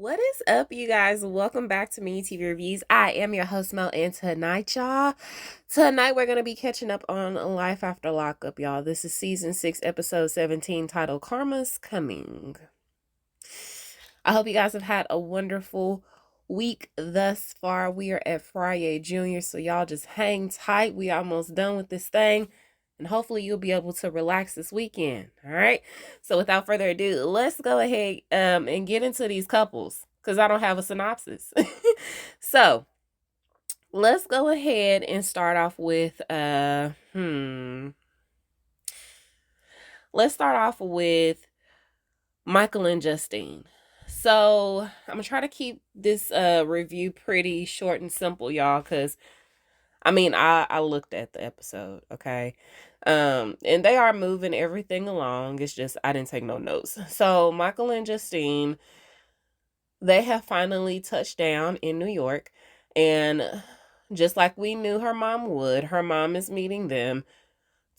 What is up, you guys? Welcome back to Me TV Reviews. I am your host, Mel, and tonight we're going to be catching up on Life After Lockup, y'all. This is season 6, episode 17, titled Karma's Coming. I hope you guys have had a wonderful week thus far. We are at Friday Junior, so y'all just hang tight. We almost done with this thing. And hopefully you'll be able to relax this weekend. All right. So without further ado, let's go ahead and get into these couples because I don't have a synopsis. So let's go ahead and start off with let's start off with Michael and Justine. So I'm gonna try to keep this review pretty short and simple, y'all, because I looked at the episode, okay? And they are moving everything along. It's just I didn't take no notes. So Michael and Justine, they have finally touched down in New York, and just like we knew her mom would, her mom is meeting them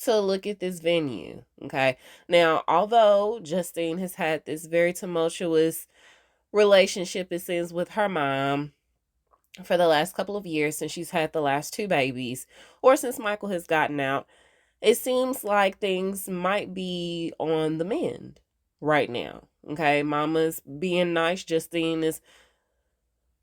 to look at this venue, okay? Now, although Justine has had this very tumultuous relationship, it seems, with her mom for the last couple of years since she's had the last two babies, or since Michael has gotten out, it seems like things might be on the mend right now. Okay, Mama's being nice. Justine is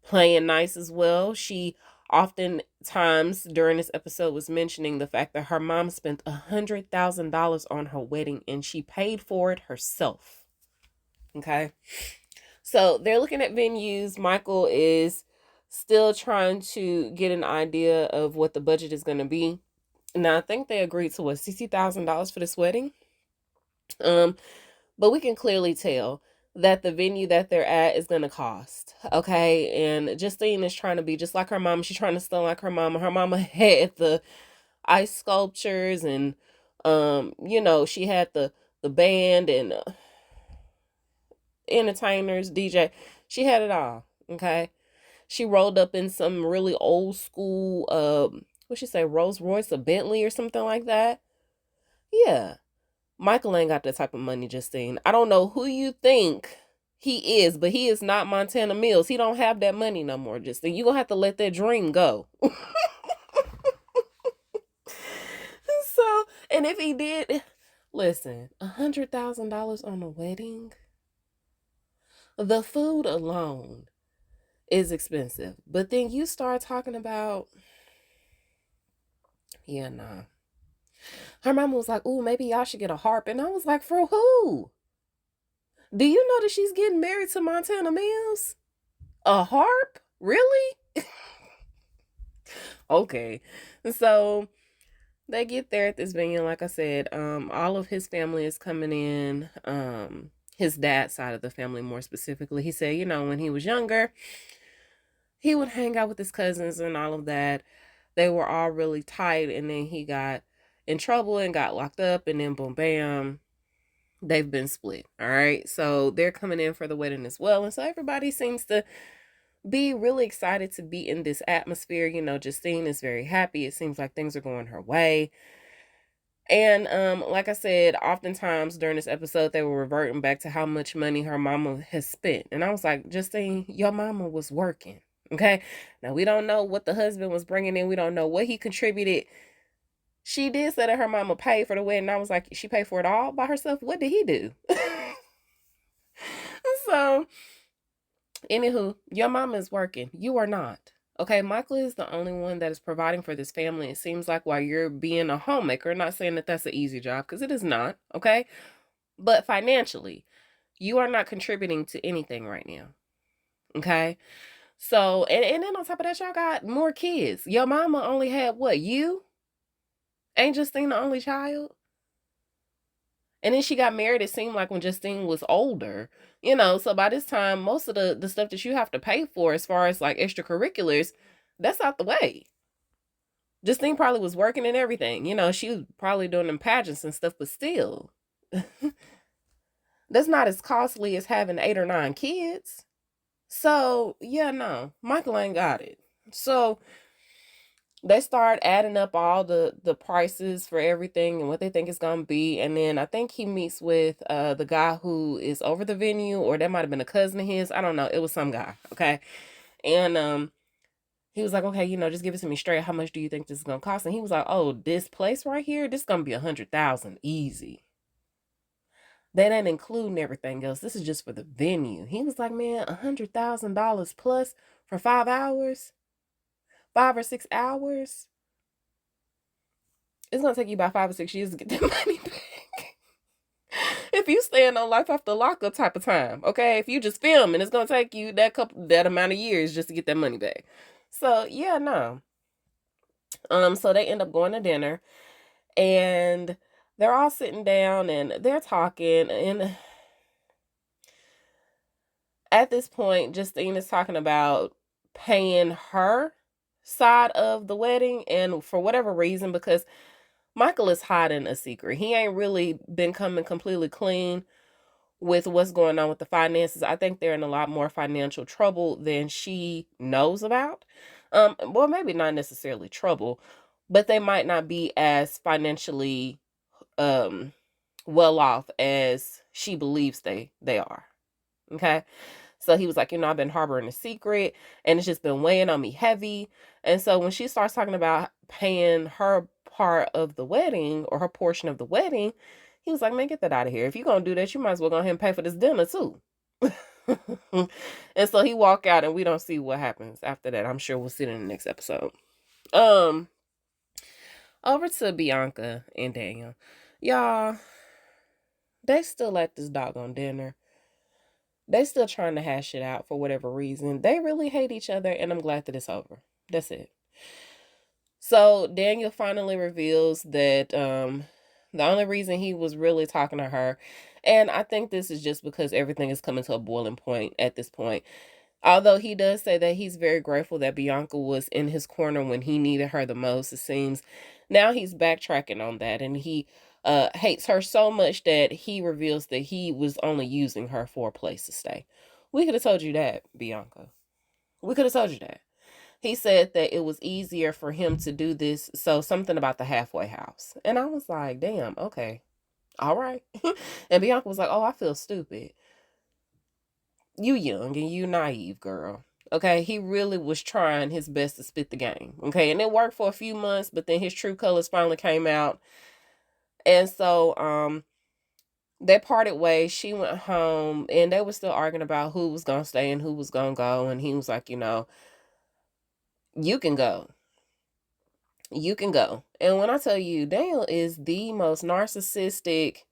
playing nice as well. She oftentimes during this episode was mentioning the fact that her mom spent $100,000 on her wedding and she paid for it herself. Okay, so they're looking at venues. Michael is still trying to get an idea of what the budget is going to be. Now, I think they agreed to $60,000 for this wedding. But we can clearly tell that the venue that they're at is going to cost. Okay. And Justine is trying to be just like her mama. She's trying to stun like her mama. Her mama had the ice sculptures and, she had the band and entertainers, DJ. She had it all. Okay. She rolled up in some really old school, what she say, Rolls Royce, a Bentley or something like that. Yeah. Michael ain't got that type of money, Justine. I don't know who you think he is, but he is not Montana Mills. He don't have that money no more, Justine. You're going to have to let that dream go. So, and if he did, listen, $100,000 on a wedding, the food alone is expensive. But then you start talking about, yeah, nah. Her mama was like, ooh, maybe y'all should get a harp. And I was like, for who? Do you know that she's getting married to Montana Mills? A harp? Really? Okay. So they get there at this venue. Like I said, all of his family is coming in. His dad's side of the family, more specifically. He said, when he was younger, he would hang out with his cousins and all of that. They were all really tight, and then he got in trouble and got locked up, and then boom, bam, they've been split. All right. So they're coming in for the wedding as well. And so everybody seems to be really excited to be in this atmosphere. Justine is very happy. It seems like things are going her way. And like I said, oftentimes during this episode, they were reverting back to how much money her mama has spent. And I was like, Justine, your mama was working. Okay. Now, we don't know what the husband was bringing in. We don't know what he contributed. She did say that her mama paid for the wedding. I was like, she paid for it all by herself? What did he do? So, anywho, your mama is working. You are not. Okay, Michael is the only one that is providing for this family. It seems like while you're being a homemaker, not saying that that's an easy job, because it is not, okay? But financially, you are not contributing to anything right now, okay? So, and then on top of that, y'all got more kids. Your mama only had what, you? Ain't Justine the only child? And then she got married, it seemed like when Justine was older, so by this time, most of the stuff that you have to pay for as far as like extracurriculars, that's out the way. Justine probably was working and everything. She was probably doing them pageants and stuff, but still, that's not as costly as having 8 or 9 kids. So, yeah, no, Michael ain't got it. So, They start adding up all the prices for everything and what they think it's gonna be, and then I think he meets with the guy who is over the venue, or that might have been a cousin of his. I don't know. It was some guy, okay? And he was like, okay, just give it to me straight. How much do you think this is gonna cost? And he was like, oh, this place right here, this is gonna be 100,000 easy. That ain't including everything else. This is just for the venue. He was like, man, $100,000 plus for 5 hours, 5 or 6 hours. It's gonna take you about 5 or 6 years to get that money back. If you staying on life after lockup type of time, okay? If you just filming, it's gonna take you that amount of years just to get that money back. So yeah, no. So they end up going to dinner, and they're all sitting down and they're talking, and at this point, Justine is talking about paying her side of the wedding, and for whatever reason, because Michael is hiding a secret. He ain't really been coming completely clean with what's going on with the finances. I think they're in a lot more financial trouble than she knows about. Well, maybe not necessarily trouble, but they might not be as financially well off as she believes they are. Okay. So he was like, I've been harboring a secret and it's just been weighing on me heavy. And so when she starts talking about paying her part of the wedding, or her portion of the wedding, he was like, man, get that out of here. If you're going to do that, you might as well go ahead and pay for this dinner too. And so he walked out, and we don't see what happens after that. I'm sure we'll see it in the next episode. Over to Bianca and Daniel. Y'all, they still at this doggone dinner. They still trying to hash it out for whatever reason. They really hate each other, and I'm glad that it's over. That's it. So Daniel finally reveals that the only reason he was really talking to her, and I think this is just because everything is coming to a boiling point at this point. Although he does say that he's very grateful that Bianca was in his corner when he needed her the most, it seems. Now he's backtracking on that, and he hates her so much that he reveals that he was only using her for a place to stay. We could have told you that, Bianca. We could have told you that. He said that it was easier for him to do this, so something about the halfway house. And I was like, damn, okay. All right. And Bianca was like, oh, I feel stupid. You young and you naive, girl. Okay, he really was trying his best to spit the game. Okay, and it worked for a few months, but then his true colors finally came out. And so they parted ways. She went home, and they were still arguing about who was gonna stay and who was gonna go. And he was like, you can go. You can go. And when I tell you, Daniel is the most narcissistic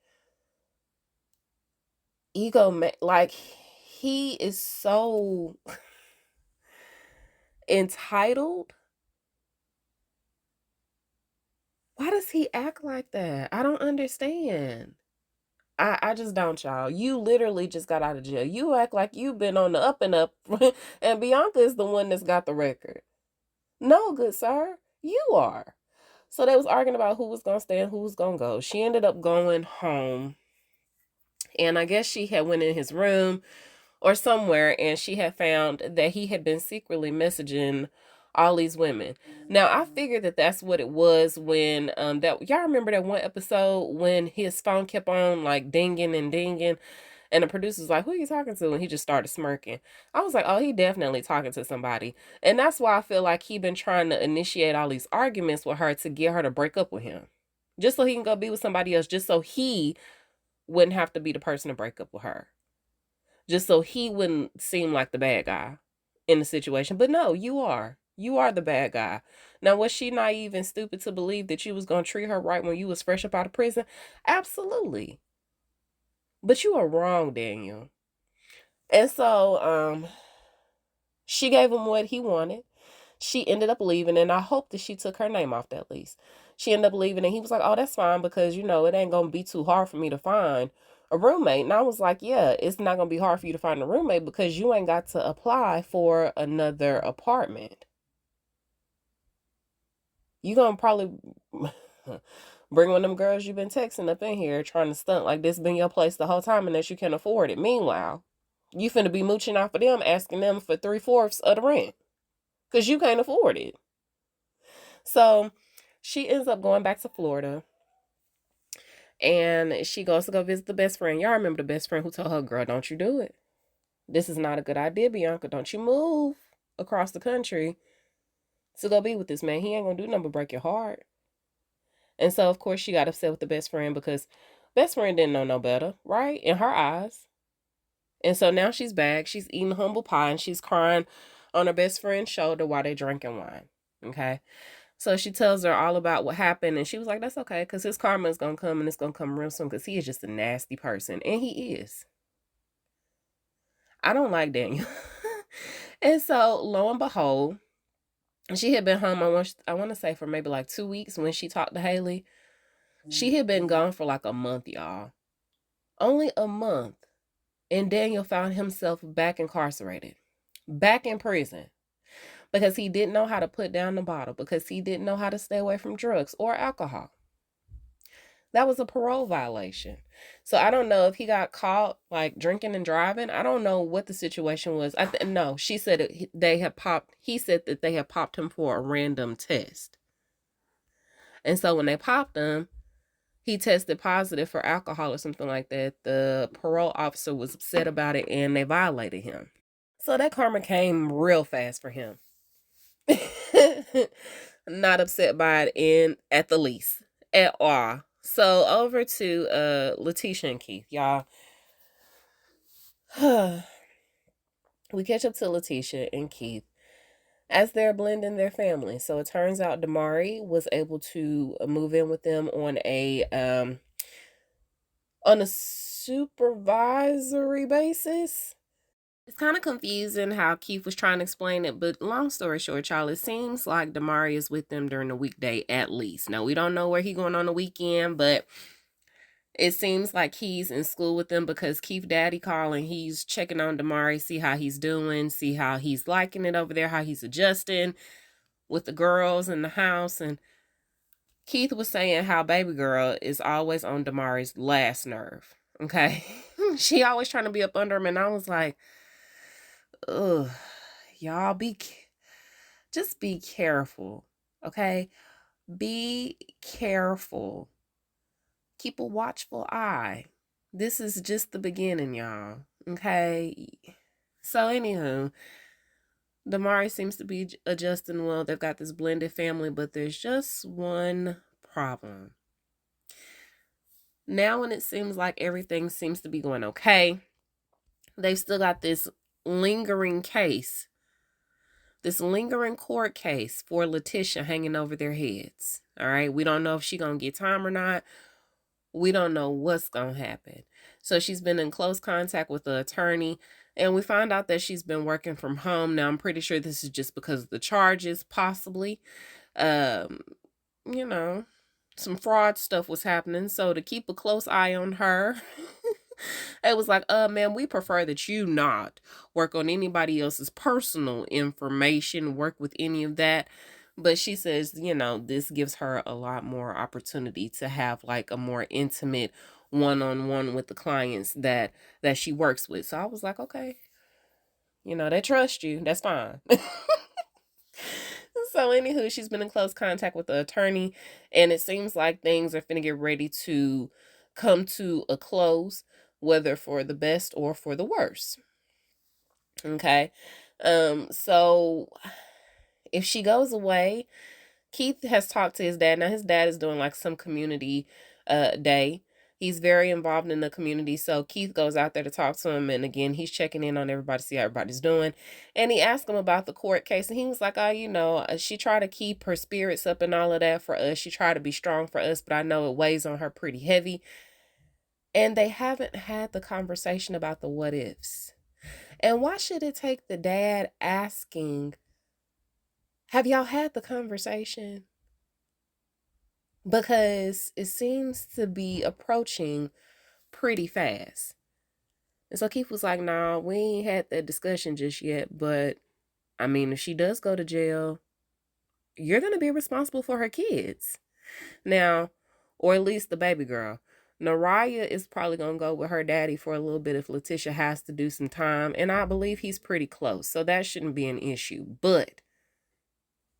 like, he is so entitled. Why does he act like that? I don't understand. I just don't, y'all. You literally just got out of jail. You act like you've been on the up and up, and Bianca is the one that's got the record. No, good sir, you are. So they was arguing about who was gonna stay and who was gonna go. She ended up going home, and I guess she had went in his room or somewhere, and she had found that he had been secretly messaging all these women. Now I figured that that's what it was when that y'all remember that one episode when his phone kept on like dinging and dinging, and the producer's like, who are you talking to? And he just started smirking. I was like, oh, he definitely talking to somebody. And that's why I feel like he been trying to initiate all these arguments with her to get her to break up with him, just so he can go be with somebody else, just so he wouldn't have to be the person to break up with her, just so he wouldn't seem like the bad guy in the situation. But no, you are. You are the bad guy. Now, was she naive and stupid to believe that you was going to treat her right when you was fresh up out of prison? Absolutely. But you are wrong, Daniel. And so, she gave him what he wanted. She ended up leaving, and I hope that she took her name off that lease. She ended up leaving, and he was like, oh, that's fine, because, it ain't going to be too hard for me to find a roommate. And I was like, yeah, it's not going to be hard for you to find a roommate because you ain't got to apply for another apartment. You going to probably bring one of them girls you've been texting up in here trying to stunt like this been your place the whole time and that you can afford it. Meanwhile, you finna be mooching off of them, asking them for 3/4 of the rent because you can't afford it. So she ends up going back to Florida, and she goes to go visit the best friend. Y'all remember the best friend who told her, girl, don't you do it. This is not a good idea, Bianca. Don't you move across the country to go be with this man. He ain't gonna do nothing but break your heart. And so, of course, she got upset with the best friend because best friend didn't know no better, right? In her eyes. And so now she's back. She's eating humble pie and she's crying on her best friend's shoulder while they're drinking wine. Okay. So she tells her all about what happened. And she was like, that's okay, because his karma is going to come, and it's going to come real soon, because he is just a nasty person. And he is. I don't like Daniel. And so, lo and behold, she had been home, I want to say, for maybe like 2 weeks when she talked to Haley. She had been gone for like a month, y'all. Only a month. And Daniel found himself back incarcerated, back in prison, because he didn't know how to put down the bottle, because he didn't know how to stay away from drugs or alcohol. That was a parole violation. So I don't know if he got caught like drinking and driving. I don't know what the situation was. No, she said they had popped. He said that they had popped him for a random test. And so when they popped him, he tested positive for alcohol or something like that. The parole officer was upset about it and they violated him. So that karma came real fast for him. Not upset by it at the least at all. So over to Letitia and Keith, y'all. We catch up to Letitia and Keith as they're blending their family. So it turns out Damari was able to move in with them on a supervisory basis. It's kind of confusing how Keith was trying to explain it, but long story short, y'all, it seems like Damari is with them during the weekday at least. Now, we don't know where he's going on the weekend, but it seems like he's in school with them, because Keith daddy calling, he's checking on Damari, see how he's doing, see how he's liking it over there, how he's adjusting with the girls in the house. And Keith was saying how baby girl is always on Damari's last nerve. Okay. She always trying to be up under him. And I was like, ugh, y'all just be careful. Okay. Be careful. Keep a watchful eye. This is just the beginning, y'all. Okay. So anywho, Damari seems to be adjusting well. They've got this blended family, but there's just one problem. Now when it seems like everything seems to be going okay, they've still got this lingering case, this lingering court case for Letitia hanging over their heads. All right. We don't know if she's going to get time or not. We don't know what's going to happen. So she's been in close contact with the attorney, and we find out that she's been working from home. Now, I'm pretty sure this is just because of the charges, possibly. You know, some fraud stuff was happening. So to keep a close eye on her, it was like, man, we prefer that you not work on anybody else's personal information, work with any of that. But she says, this gives her a lot more opportunity to have like a more intimate one-on-one with the clients that she works with. So I was like, okay, they trust you. That's fine. So anywho, she's been in close contact with the attorney, and it seems like things are finna get ready to come to a close, whether for the best or for the worst. Okay. So if she goes away, Keith has talked to his dad. Now his dad is doing like some community day. He's very involved in the community. So Keith goes out there to talk to him. And again, he's checking in on everybody, see how everybody's doing. And he asked him about the court case. And he was like, she tried to keep her spirits up and all of that for us. She tried to be strong for us, but I know it weighs on her pretty heavy. And they haven't had the conversation about the what ifs. And why should it take the dad asking, have y'all had the conversation? Because it seems to be approaching pretty fast. And so Keith was like, nah, we ain't had that discussion just yet. But, I mean, if she does go to jail, you're going to be responsible for her kids. Now, or at least the baby girl. Naraya is probably going to go with her daddy for a little bit if Letitia has to do some time. And I believe he's pretty close. So that shouldn't be an issue. But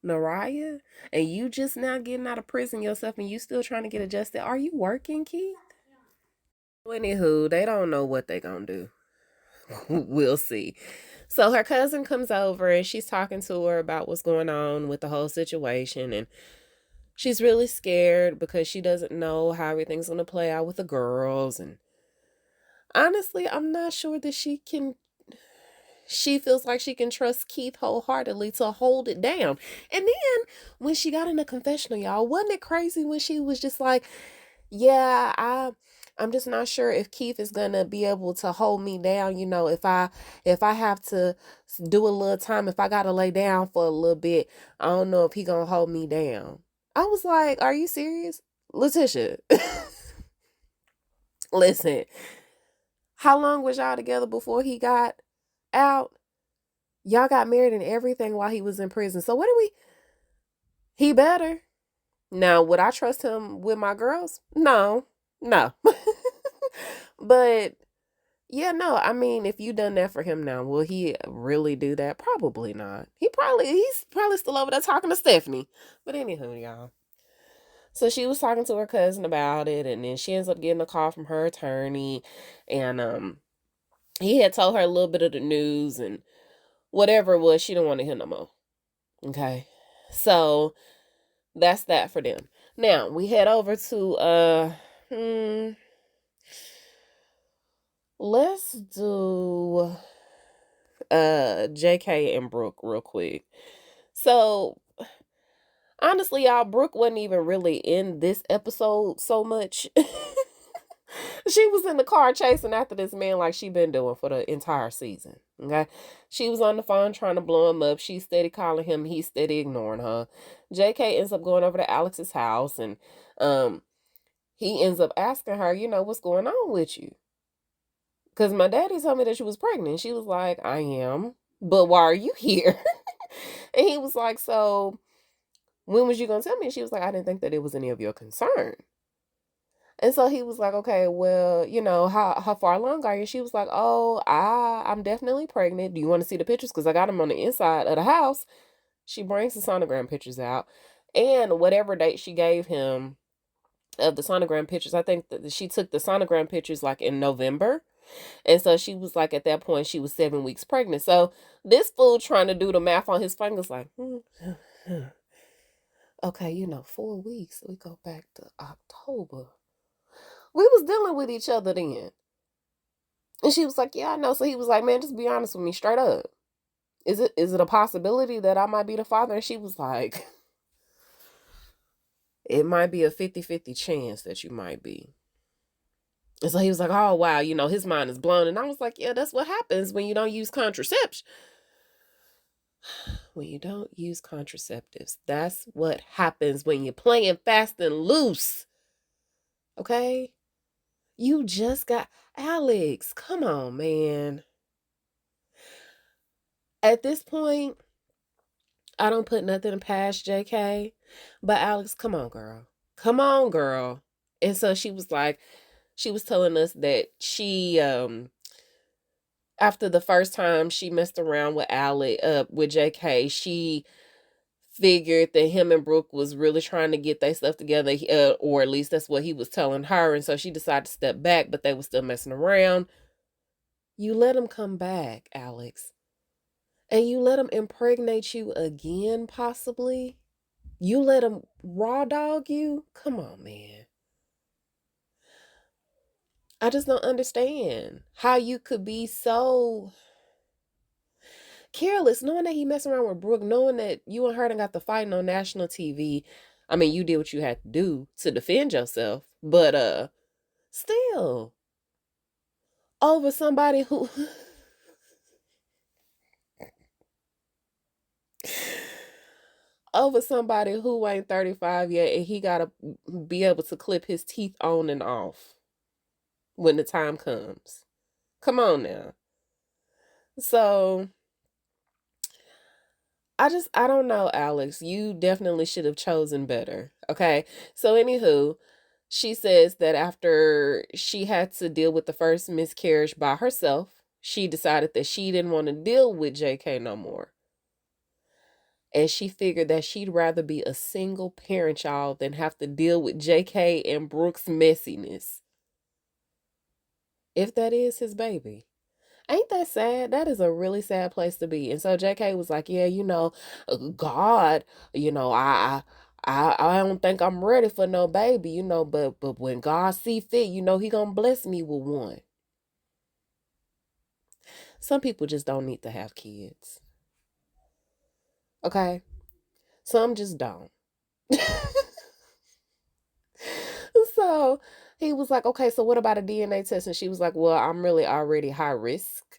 Naraya, and you just now getting out of prison yourself and you still trying to get adjusted. Are you working, Keith? Anywho, they don't know what they gonna do. We'll see. So her cousin comes over and she's talking to her about what's going on with the whole situation, and she's really scared because she doesn't know how everything's gonna play out with the girls. And honestly, I'm not sure that she feels like she can trust Keith wholeheartedly to hold it down. And then when she got in the confessional, y'all, wasn't it crazy when she was just like, yeah, I'm just not sure if Keith is gonna be able to hold me down, if I have to do a little time, if I gotta lay down for a little bit, I don't know if he gonna hold me down. I was like, are you serious? Letitia, listen, how long was y'all together before he got out? Y'all got married and everything while he was in prison. So he better. Now, would I trust him with my girls? No. No. But yeah, no, I mean, if you done that for him now, will he really do that? Probably not. He's probably still over there talking to Stephanie. But anywho, y'all. So she was talking to her cousin about it, and then she ends up getting a call from her attorney, and he had told her a little bit of the news, and whatever it was, she didn't want to hear no more. Okay. So that's that for them. Now we head over to let's do JK and Brooke real quick. So honestly, y'all, Brooke wasn't even really in this episode so much. She was in the car chasing after this man like she been doing for the entire season. Okay. She was on the phone trying to blow him up. She's steady calling him. He's steady ignoring her. JK ends up going over to Alex's house, and he ends up asking her, what's going on with you? Because my daddy told me that you was pregnant. She was like, I am. But why are you here? And he was like, so when was you going to tell me? And she was like, I didn't think that it was any of your concern. And so he was like, okay, well, how far along are you? She was like, oh, I'm definitely pregnant. Do you want to see the pictures? Because I got them on the inside of the house. She brings the sonogram pictures out. And whatever date she gave him of the sonogram pictures, I think that she took the sonogram pictures like in November. And so she was like, at that point, she was 7 weeks pregnant. So this fool trying to do the math on his fingers like, okay, 4 weeks. We go back to October. We was dealing with each other then. And she was like, yeah, I know. So he was like, man, just be honest with me straight up. Is it a possibility that I might be the father? And she was like, it might be a 50-50 chance that you might be. And so he was like, oh, wow, his mind is blown. And I was like, yeah, that's what happens when you don't use contraception. When you don't use contraceptives, that's what happens when you're playing fast and loose. Okay? You just got Alex. Come on, man. At this point, I don't put nothing past JK. But Alex, come on, girl. Come on, girl. And so she was telling us that she after the first time she messed around with with JK, she figured that him and Brooke was really trying to get their stuff together, or at least that's what he was telling her. And so she decided to step back, but they were still messing around. You let him come back, Alex. And you let him impregnate you again, possibly. You let him raw dog you? Come on, man. I just don't understand how you could be so careless, knowing that he messing around with Brooke, knowing that you and her done got the fighting on national TV. I mean, you did what you had to do to defend yourself, but still, over somebody who over somebody who ain't 35 yet, and he gotta be able to clip his teeth on and off when the time comes. Come on now. So I don't know, Alex. You definitely should have chosen better. Okay. So anywho, she says that after she had to deal with the first miscarriage by herself, she decided that she didn't want to deal with JK no more. And she figured that she'd rather be a single parent, y'all, than have to deal with JK and Brooke's messiness. If that is his baby. Ain't that sad? That is a really sad place to be. And so JK was like, yeah, God, I don't think I'm ready for no baby, but when God see fit, he gonna bless me with one. Some people just don't need to have kids. Okay? Some just don't. So he was like, okay, so what about a DNA test? And she was like, well, I'm really already high risk.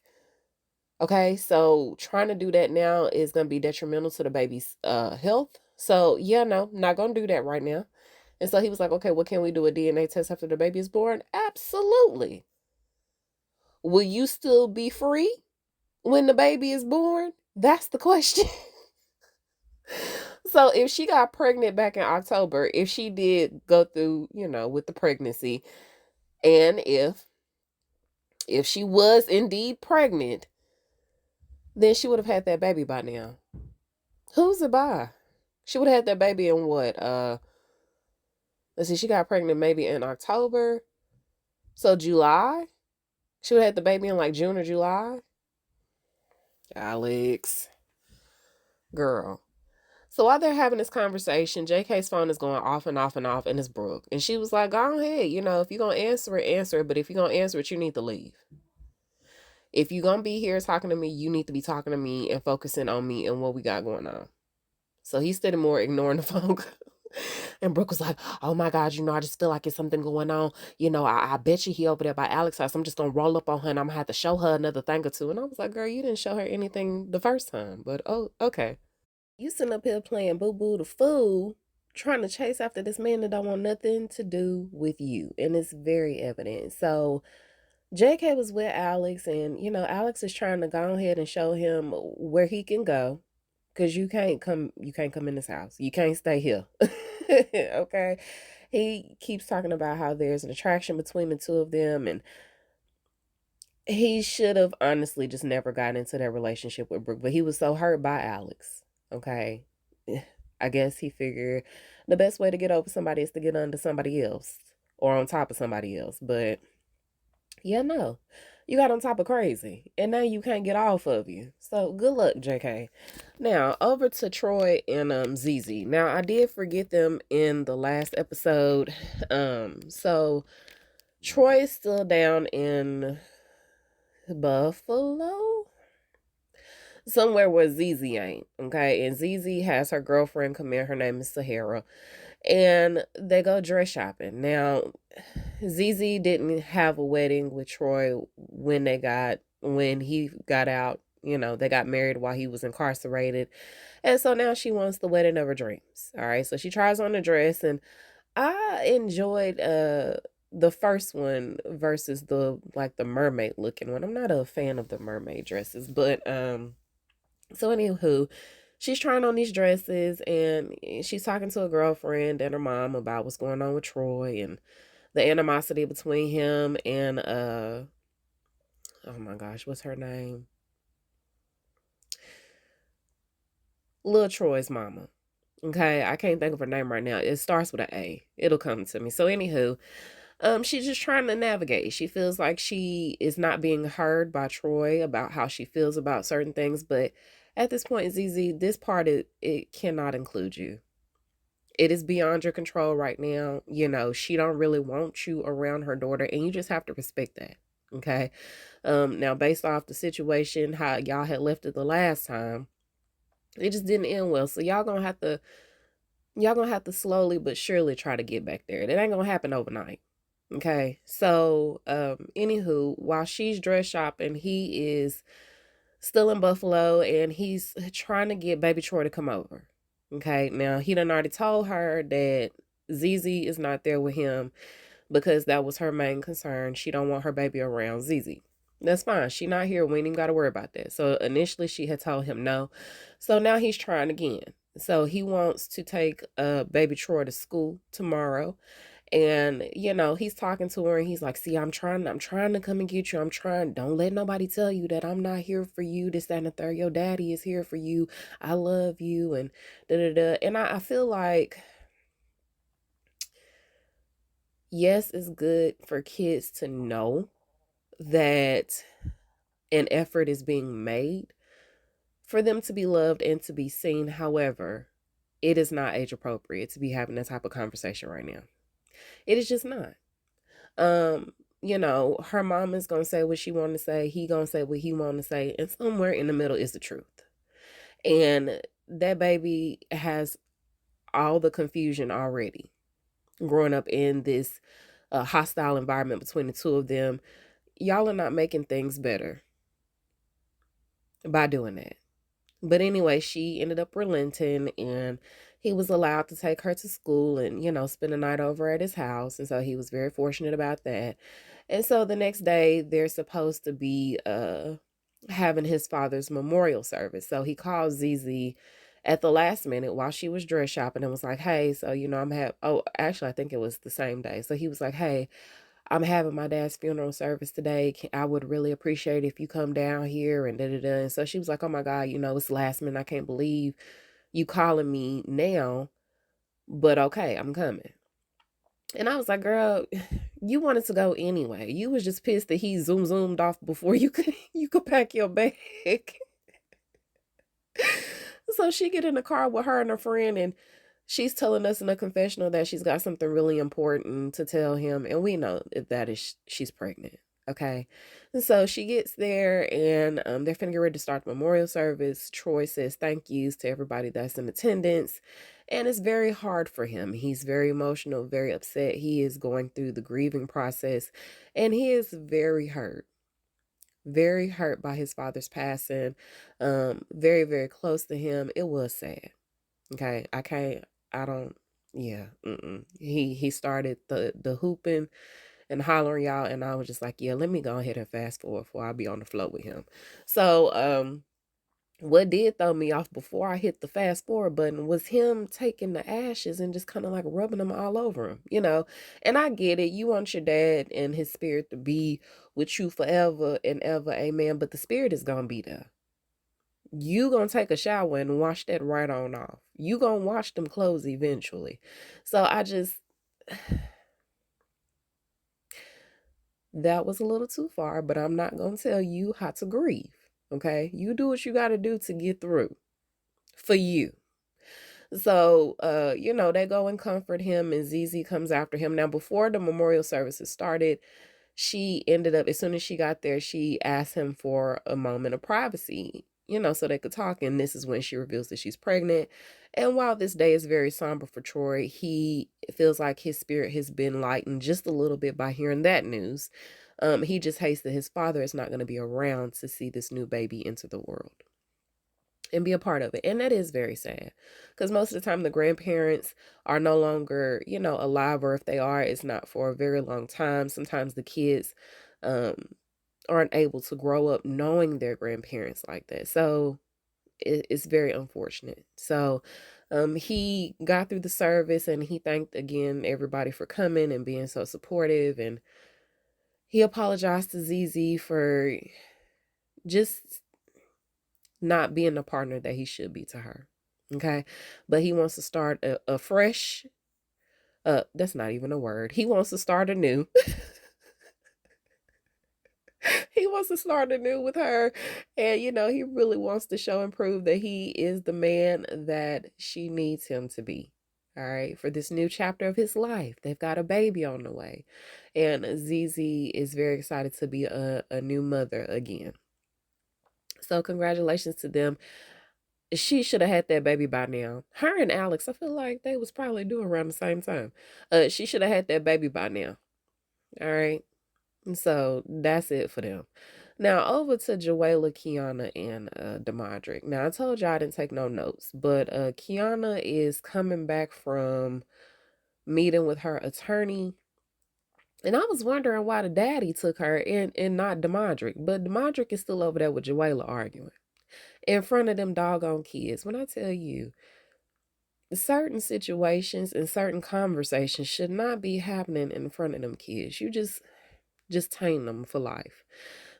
Okay, so trying to do that now is going to be detrimental to the baby's health. So, yeah, no, not going to do that right now. And so he was like, okay, well, can we do a DNA test after the baby is born? Absolutely. Will you still be free when the baby is born? That's the question. So if she got pregnant back in October, if she did go through, with the pregnancy, and if she was indeed pregnant, then she would have had that baby by now. Who's it by? She would have had that baby in what? Let's see, she got pregnant maybe in October. So July? She would have had the baby in like June or July. Alex. Girl. So while they're having this conversation, JK's phone is going off and off and off, and it's Brooke. And she was like, go ahead, if you're going to answer it, answer it. But if you're going to answer it, you need to leave. If you're going to be here talking to me, you need to be talking to me and focusing on me and what we got going on. So he stood more ignoring the phone. And Brooke was like, oh my God, I just feel like it's something going on. I bet you he over there by Alex's house. I'm just going to roll up on her and I'm going to have to show her another thing or two. And I was like, girl, you didn't show her anything the first time. But, oh, okay. You sitting up here playing boo-boo the fool, trying to chase after this man that don't want nothing to do with you. And it's very evident. So JK was with Alex, and Alex is trying to go ahead and show him where he can go. Cause you can't come in this house. You can't stay here. Okay. He keeps talking about how there's an attraction between the two of them, and he should have honestly just never gotten into that relationship with Brooke, but he was so hurt by Alex. Okay. I guess he figured the best way to get over somebody is to get under somebody else or on top of somebody else. But yeah, no. You got on top of crazy, and now you can't get off of you. So good luck, JK. Now over to Troy and ZZ. Now I did forget them in the last episode. So Troy is still down in Buffalo, somewhere where ZZ ain't. Okay, and ZZ has her girlfriend come in. Her name is Sahara, and they go dress shopping. Now ZZ didn't have a wedding with Troy when he got out. They got married while he was incarcerated. And so now she wants the wedding of her dreams. All right. So she tries on the dress, and I enjoyed the first one versus the mermaid looking one. I'm not a fan of the mermaid dresses, but so anywho, she's trying on these dresses, and she's talking to a girlfriend and her mom about what's going on with Troy and the animosity between him and oh my gosh, what's her name? Lil Troy's mama. Okay, I can't think of her name right now. It starts with an A. It'll come to me. So anywho, she's just trying to navigate. She feels like she is not being heard by Troy about how she feels about certain things, but at this point, ZZ, this part it cannot include you. It is beyond your control right now. She don't really want you around her daughter, and you just have to respect that. Okay. Now based off the situation, how y'all had left it the last time, it just didn't end well. So y'all gonna have to slowly but surely try to get back there. It ain't gonna happen overnight. Okay. So anywho, while she's dress shopping, he is still in Buffalo, and he's trying to get baby Troy to come over. Okay, now he done already told her that ZZ is not there with him because that was her main concern. She don't want her baby around ZZ. That's fine. She not here. We ain't even got to worry about that. So initially she had told him no. So now he's trying again. So he wants to take baby Troy to school tomorrow. And, he's talking to her and he's like, see, I'm trying to come and get you. Don't let nobody tell you that I'm not here for you, this, that, and the third. Your daddy is here for you. I love you. And da da da. And I feel like, yes, it's good for kids to know that an effort is being made for them to be loved and to be seen. However, it is not age appropriate to be having that type of conversation right now. It is just not. Her mom is gonna say what she wanted to say, he gonna say what he wanted to say, and somewhere in the middle is the truth. And that baby has all the confusion already. Growing up in this hostile environment between the two of them, y'all are not making things better by doing that. But anyway, she ended up relenting and he was allowed to take her to school and, spend the night over at his house. And so he was very fortunate about that. And so the next day they're supposed to be having his father's memorial service. So he called Zizi at the last minute while she was dress shopping and was like, hey, so actually I think it was the same day. So he was like, hey, I'm having my dad's funeral service today. I would really appreciate it if you come down here and da da da. And so she was like, oh my God, it's last minute. I can't believe you calling me now, but okay, I'm coming. And I was like, girl, you wanted to go anyway. You was just pissed that he zoomed off before you could pack your bag. So she get in the car with her and her friend and she's telling us in a confessional that she's got something really important to tell him. And we know if that is she's pregnant. Okay. And so she gets there and they're finna get ready to start the memorial service. Troy says thank yous to everybody that's in attendance. And it's very hard for him. He's very emotional, very upset. He is going through the grieving process and he is very hurt by his father's passing. Very, very close to him. It was sad. Okay. I don't, yeah. He started the hooping and hollering, y'all, and I was just like, yeah, let me go ahead and fast forward before I be on the floor with him. So, what did throw me off before I hit the fast forward button was him taking the ashes and just kind of like rubbing them all over him. And I get it. You want your dad and his spirit to be with you forever and ever, amen. But the spirit is gonna be there. You gonna take a shower and wash that right on off. You gonna wash them clothes eventually. So that was a little too far, but I'm not gonna tell you how to grieve. Okay, you do what you got to do to get through for you. So, they go and comfort him, and Zizi comes after him. Now, before the memorial services started, she ended up, as soon as she got there, she asked him for a moment of privacy, so they could talk. And this is when she reveals that she's pregnant. And while this day is very somber for Troy, he feels like his spirit has been lightened just a little bit by hearing that news. He just hates that his father is not going to be around to see this new baby enter the world and be a part of it. And that is very sad because most of the time the grandparents are no longer, alive, or if they are, it's not for a very long time. Sometimes the kids aren't able to grow up knowing their grandparents like that. So it's very unfortunate. So he got through the service and he thanked again everybody for coming and being so supportive, and he apologized to Zizi for just not being the partner that he should be to her. Okay. But he wants to start a fresh, that's not even a word. He wants to start anew. He wants to start anew with her. And, he really wants to show and prove that he is the man that she needs him to be. All right. For this new chapter of his life. They've got a baby on the way. And Zizi is very excited to be a new mother again. So congratulations to them. She should have had that baby by now. Her and Alex, I feel like they was probably due around the same time. She should have had that baby by now. All right. So that's it for them. Now over to Joella, Kiana, and Demadric. Now I told y'all I didn't take no notes, but Kiana is coming back from meeting with her attorney. And I was wondering why the daddy took her and not Demadric. But Demadric is still over there with Joella arguing in front of them doggone kids. When I tell you, certain situations and certain conversations should not be happening in front of them kids. You just tame them for life.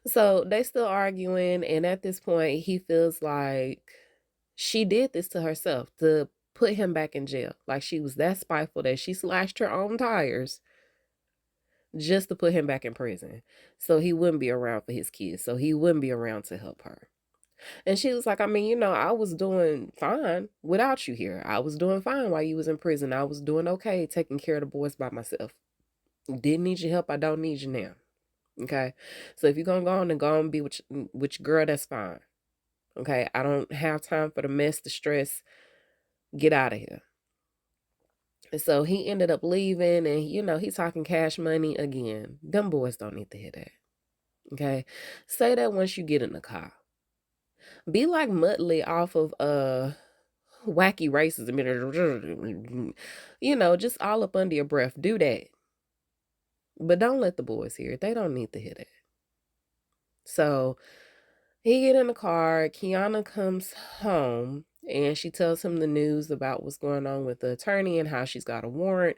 So they still arguing, and at this point he feels like she did this to herself to put him back in jail. Like she was that spiteful that she slashed her own tires just to put him back in prison. So he wouldn't be around for his kids. So he wouldn't be around to help her. And she was like, I mean, I was doing fine without you here. I was doing fine while you was in prison. I was doing okay taking care of the boys by myself. Didn't need your help. I don't need you now. Okay. So if you're gonna go on and go and be with your girl, that's fine. Okay. I don't have time for the mess, the stress. Get out of here. And so he ended up leaving, and he's talking cash money again. Them boys don't need to hear that. Okay. Say that once you get in the car. Be like Muttley off of wacky racism. Just all up under your breath. Do that. But don't let the boys hear it. They don't need to hear that. So he get in the car. Kiana comes home and she tells him the news about what's going on with the attorney and how she's got a warrant.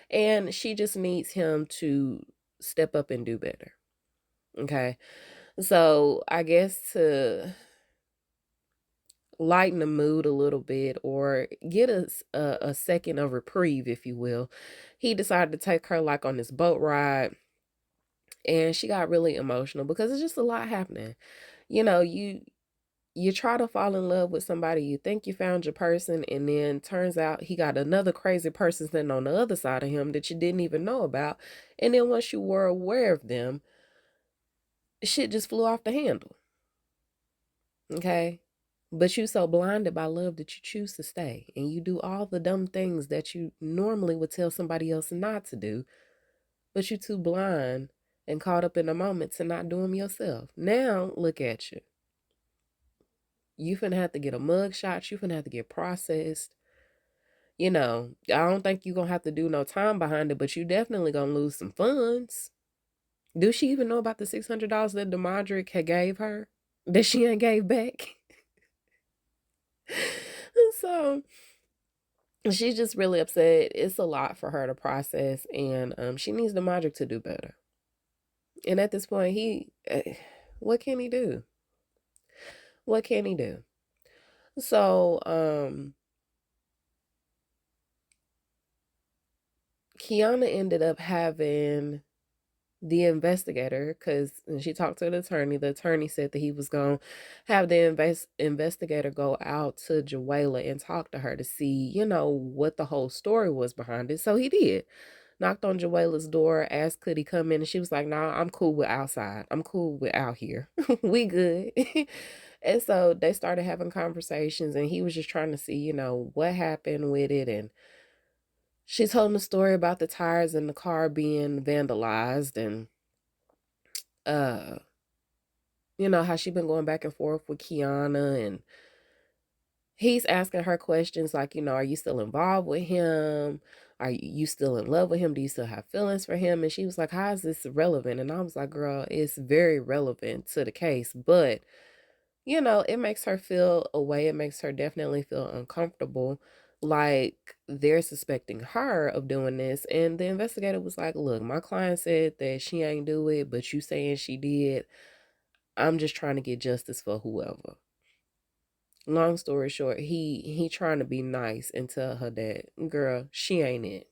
And she just needs him to step up and do better. Okay. So I guess to lighten the mood a little bit or get us a second of reprieve, if you will, he decided to take her like on this boat ride. And she got really emotional because it's just a lot happening. You try to fall in love with somebody, you think you found your person, and then turns out he got another crazy person sitting on the other side of him that you didn't even know about. And then once you were aware of them, shit just flew off the handle. Okay? But you so blinded by love that you choose to stay. And you do all the dumb things that you normally would tell somebody else not to do. But you're too blind and caught up in the moment to not do them yourself. Now, look at you. You finna have to get a mug shot. You finna have to get processed. I don't think you're gonna have to do no time behind it, but you definitely gonna lose some funds. Do she even know about the $600 that Demadric had gave her that she ain't gave back? So she's just really upset. It's a lot for her to process, and she needs Demadric to do better. And at this point, what can he do? What can he do? So, Kiana ended up having the investigator, because she talked to the attorney said that he was going to have the investigator go out to Joella and talk to her to see, what the whole story was behind it. So he did. Knocked on Joella's door, asked could he come in, and she was like, nah, I'm cool with outside. I'm cool with out here. We good. And so they started having conversations, and he was just trying to see, what happened with it. And she told him the story about the tires in the car being vandalized, and how she been going back and forth with Kiana, and he's asking her questions like, are you still involved with him? Are you still in love with him? Do you still have feelings for him? And she was like, how is this relevant? And I was like, girl, it's very relevant to the case, but it makes her feel a way. It makes her definitely feel uncomfortable. Like they're suspecting her of doing this. And the investigator was like, look, my client said that she ain't do it, but you saying she did. I'm just trying to get justice for whoever. Long story short, he trying to be nice and tell her that, girl, she ain't it.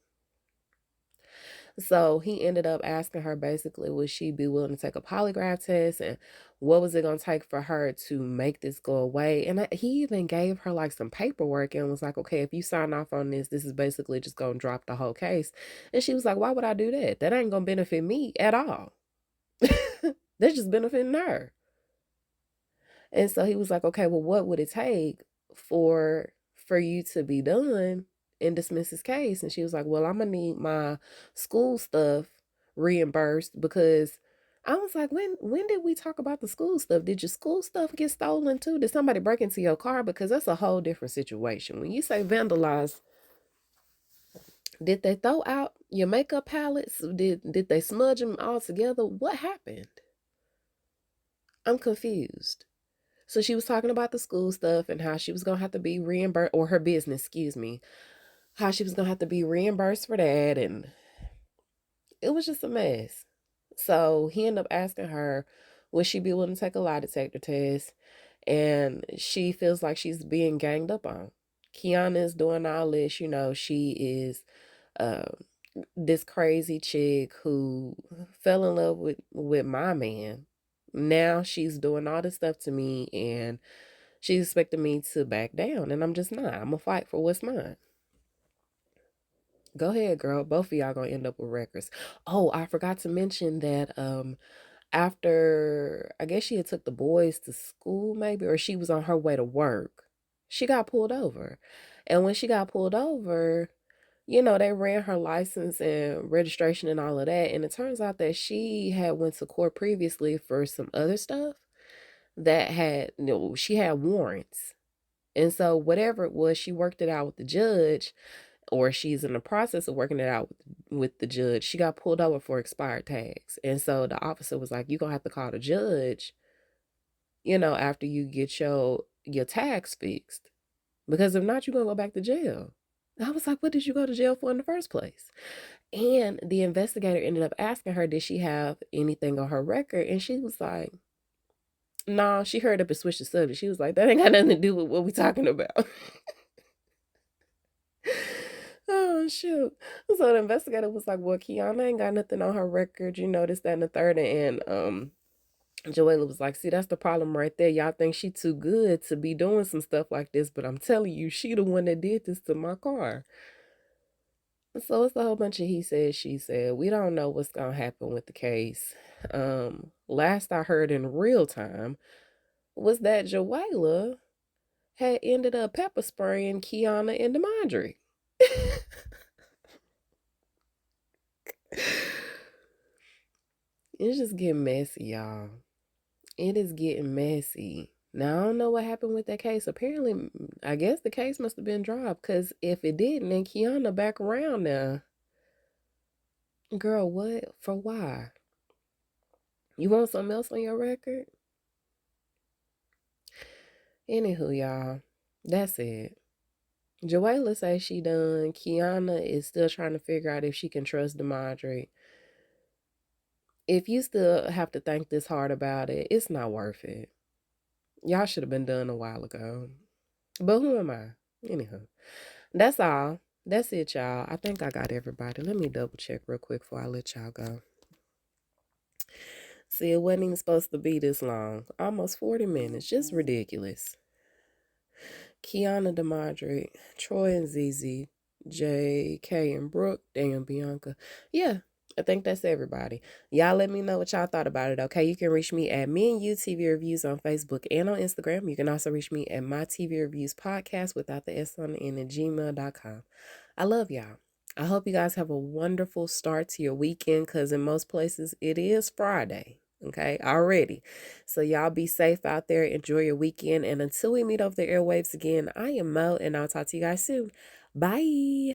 So he ended up asking her basically, would she be willing to take a polygraph test, and what was it going to take for her to make this go away? And he even gave her like some paperwork and was like, okay, if you sign off on this, this is basically just going to drop the whole case. And she was like, why would I do that? That ain't going to benefit me at all. That's just benefiting her. And so he was like, okay, well, what would it take for you to be done and dismiss his case? And she was like, well, I'm gonna need my school stuff reimbursed, because I was like, when did we talk about the school stuff? Did your school stuff get stolen too? Did somebody break into your car? Because that's a whole different situation. When you say vandalize, did they throw out your makeup palettes? Did they smudge them all together? What happened? I'm confused. So she was talking about the school stuff and how she was going to have to be reimbursed, or her business, excuse me, how she was gonna have to be reimbursed for that, and it was just a mess. So he ended up asking her, would she be willing to take a lie detector test? And she feels like she's being ganged up on. Kiana is doing all this, she is uh, this crazy chick who fell in love with my man. Now she's doing all this stuff to me, and she's expecting me to back down, and I'm just not. I'm gonna fight for what's mine. Go ahead, girl. Both of y'all gonna end up with records. Oh, I forgot to mention that after I guess she had took the boys to school maybe, or she was on her way to work, she got pulled over. And when she got pulled over, they ran her license and registration and all of that, and it turns out that she had went to court previously for some other stuff that had, she had warrants. And so whatever it was, she worked it out with the judge, or she's in the process of working it out with the judge. She got pulled over for expired tags. And so the officer was like, you're going to have to call the judge, after you get your tags fixed. Because if not, you're going to go back to jail. I was like, what did you go to jail for in the first place? And the investigator ended up asking her, did she have anything on her record? And she was like, no, she heard up and switched the subject. She was like, that ain't got nothing to do with what we talking about. Oh, shoot. So the investigator was like, well, Kiana ain't got nothing on her record, this, that, and the third. And Joella was like, see, that's the problem right there. Y'all think she too good to be doing some stuff like this, but I'm telling you, she the one that did this to my car. So it's a whole bunch of he said, she said. We don't know what's gonna happen with the case. Last I heard in real time was that Joella had ended up pepper spraying Kiana and Demadre. It's just getting messy, y'all. It is getting messy. Now, I don't know what happened with that case. Apparently, I guess the case must have been dropped, because if it didn't, then Kiana back around now. Girl, what? For why? You want something else on your record? Anywho, y'all, that's it. Joella says she done. Kiana is still trying to figure out if she can trust Demadre. If you still have to think this hard about it, it's not worth it. Y'all should have been done a while ago. But who am I? Anyhow, that's all. That's it, y'all. I think I got everybody. Let me double check real quick before I let y'all go. See, it wasn't even supposed to be this long. Almost 40 minutes. Just ridiculous. Kiana Demadre, Troy and Zizi, J, K, and Brooke, Dan, Bianca. Yeah, I think that's everybody. Y'all let me know what y'all thought about it, okay? You can reach me at Me and You TV Reviews on Facebook and on Instagram. You can also reach me at My TV Reviews Podcast without the S on the end at gmail.com. I love y'all. I hope you guys have a wonderful start to your weekend, because in most places it is Friday. Okay, already. So y'all be safe out there. Enjoy your weekend. And until we meet over the airwaves again, I am Mo, and I'll talk to you guys soon. Bye.